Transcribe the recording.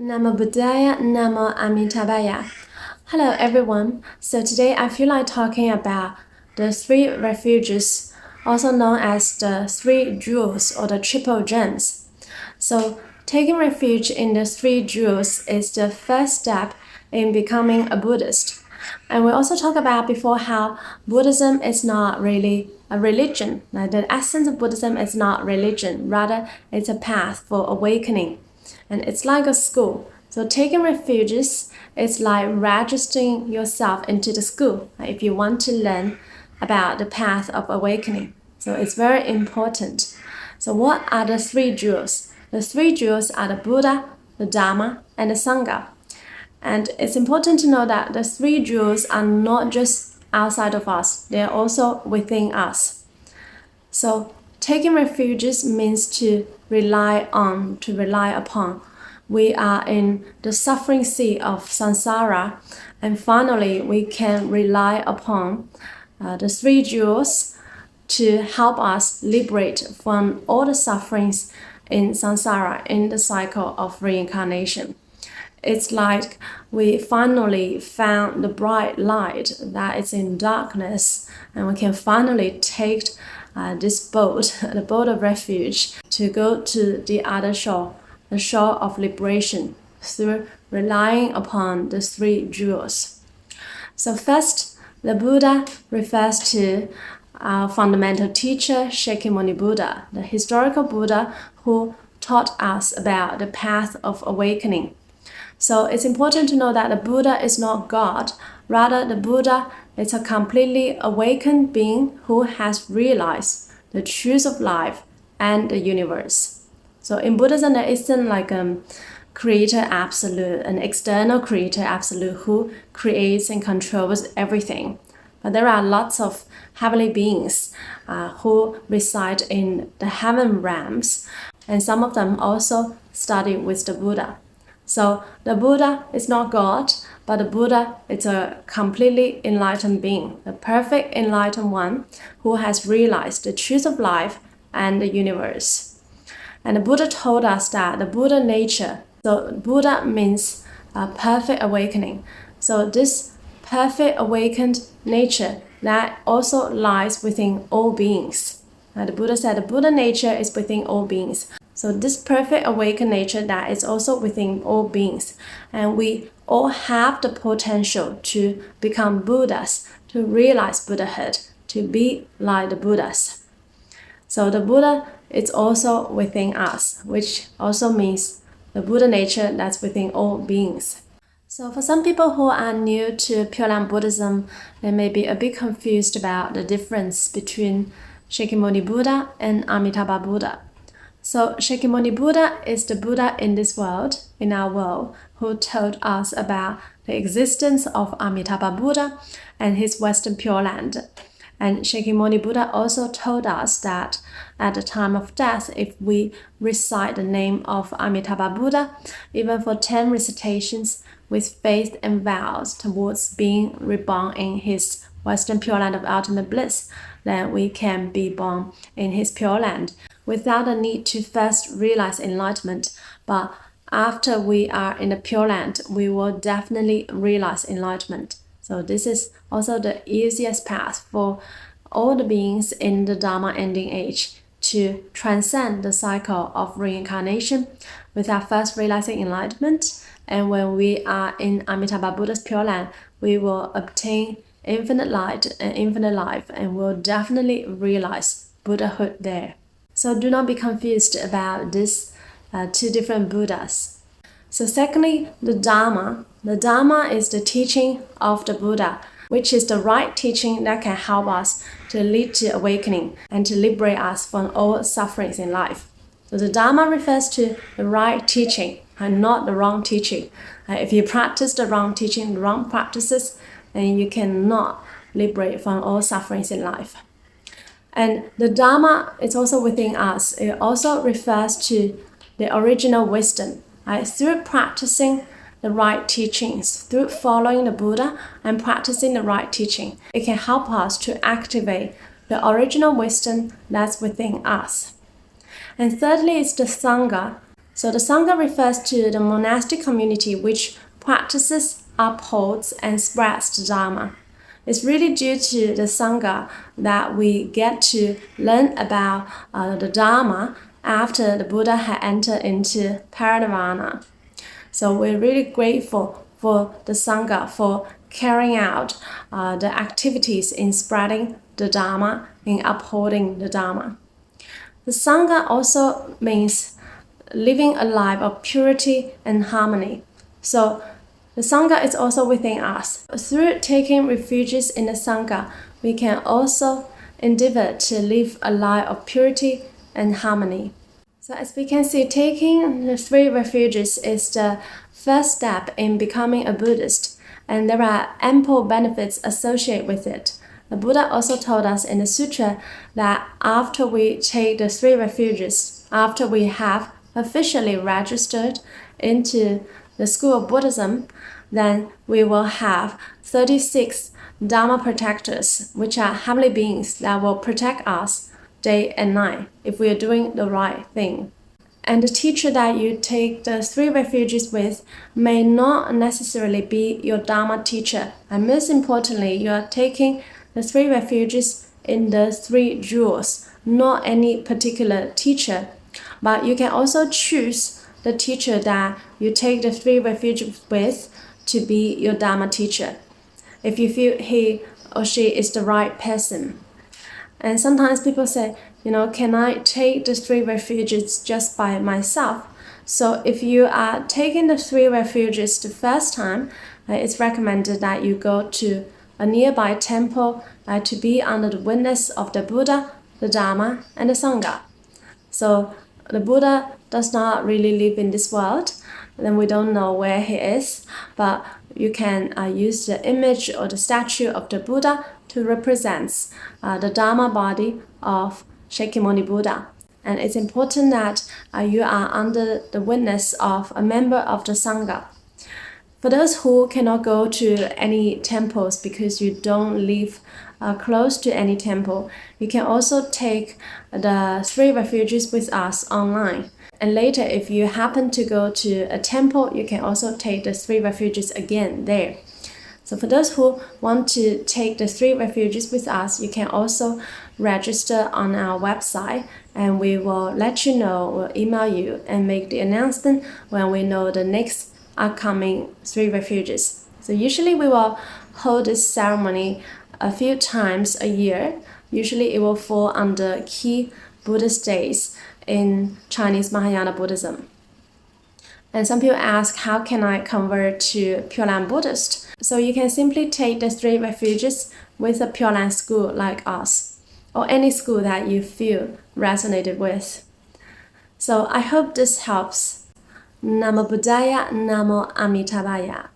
Namo Buddhaya, Namo Amitabha. Hello everyone. So today I feel like talking about the three refuges, also known as the three jewels or the triple gems. So taking refuge in the three jewels is the first step in becoming a Buddhist. And we also talked about before how Buddhism is not really a religion. Like the essence of Buddhism is not religion, rather it's a path for awakening. And it's like a school. So taking refuges is like registering yourself into the school if you want to learn about the path of awakening. So it's very important. So what are the three jewels? The three jewels are the Buddha, the Dharma, and the Sangha. And it's important to know that the three jewels are not just outside of us, they are also within us. So taking refuges means to rely on, to rely upon. We are in the suffering sea of samsara, and finally we can rely upon the three jewels to help us liberate from all the sufferings in samsara, in the cycle of reincarnation. It's like we finally found the bright light that is in darkness, and we can finally take this boat, the boat of refuge, to go to the other shore, the shore of liberation, through relying upon the three jewels. So first, the Buddha refers to our fundamental teacher, Shakyamuni Buddha, the historical Buddha who taught us about the path of awakening. So it's important to know that the Buddha is not God. Rather, the Buddha is a completely awakened being who has realized the truth of life and the universe. So in Buddhism, there isn't like a creator absolute, an external creator absolute who creates and controls everything. But there are lots of heavenly beings who reside in the heaven realms, and some of them also study with the Buddha. So the Buddha is not God, but the Buddha is a completely enlightened being, the perfect enlightened one who has realized the truth of life and the universe. And the Buddha told us that the Buddha nature, so Buddha means perfect awakening. So this perfect awakened nature that also lies within all beings. The Buddha said the Buddha nature is within all beings. So this perfect awakened nature that is also within all beings. And we all have the potential to become Buddhas, to realize Buddhahood, to be like the Buddhas. So the Buddha is also within us, which also means the Buddha nature that's within all beings. So for some people who are new to Pure Land Buddhism, they may be a bit confused about the difference between Shakyamuni Buddha and Amitabha Buddha. So Shakyamuni Buddha is the Buddha in this world, in our world, who told us about the existence of Amitabha Buddha and his Western Pure Land. And Shakyamuni Buddha also told us that at the time of death, if we recite the name of Amitabha Buddha, even for 10 recitations with faith and vows towards being reborn in his Western Pure Land of ultimate bliss, then we can be born in his Pure Land without the need to first realize enlightenment. But after we are in the Pure Land, we will definitely realize enlightenment. So this is also the easiest path for all the beings in the Dharma ending age to transcend the cycle of reincarnation without first realizing enlightenment. And when we are in Amitabha Buddha's Pure Land, we will obtain infinite light and infinite life, and will definitely realize Buddhahood there. So do not be confused about these two different Buddhas. So secondly, the Dharma. The Dharma is the teaching of the Buddha, which is the right teaching that can help us to lead to awakening and to liberate us from all sufferings in life. So the Dharma refers to the right teaching and not the wrong teaching. If you practice the wrong teaching, the wrong practices, then you cannot liberate from all sufferings in life. And the Dharma is also within us. It also refers to the original wisdom. Through practicing the right teachings, through following the Buddha and practicing the right teaching, it can help us to activate the original wisdom that's within us. And thirdly is the Sangha. So the Sangha refers to the monastic community which practices, upholds, and spreads the Dharma. It's really due to the Sangha that we get to learn about the Dharma after the Buddha had entered into parinirvana. So we're really grateful for the Sangha for carrying out the activities in spreading the Dharma, in upholding the Dharma. The Sangha also means living a life of purity and harmony. So the Sangha is also within us. Through taking refuges in the Sangha, we can also endeavor to live a life of purity and harmony. So as we can see, taking the 3 refuges is the first step in becoming a Buddhist, and there are ample benefits associated with it. The Buddha also told us in the sutra that after we take the 3 refuges, after we have officially registered into the school of Buddhism, then we will have 36 Dharma protectors, which are heavenly beings that will protect us day and night if we are doing the right thing. And the teacher that you take the 3 refuges with may not necessarily be your Dharma teacher. And most importantly, you are taking the 3 refuges in the 3 jewels, not any particular teacher. But you can also choose the teacher that you take the 3 refuges with to be your Dharma teacher, if you feel he or she is the right person. And sometimes people say, can I take the 3 refuges just by myself? So if you are taking the 3 refuges the first time, it's recommended that you go to a nearby temple to be under the witness of the Buddha, the Dharma, and the Sangha. So the Buddha does not really live in this world, then we don't know where he is, but you can use the image or the statue of the Buddha to represent the Dharma body of Shakyamuni Buddha. And it's important that you are under the witness of a member of the Sangha. For those who cannot go to any temples because you don't live close to any temple, you can also take the 3 refuges with us online. And later, if you happen to go to a temple, you can also take the 3 refuges again there. So for those who want to take the 3 refuges with us, you can also register on our website, and we will let you know, we'll email you and make the announcement when we know the next upcoming 3 refuges. So usually we will hold this ceremony a few times a year. Usually it will fall under key Buddhist days in Chinese Mahayana Buddhism. And some people ask, how can I convert to Pure Land Buddhist? So you can simply take the 3 refuges with a Pure Land school like us, or any school that you feel resonated with. So I hope this helps. Namo Buddhaya, Namo Amitabha.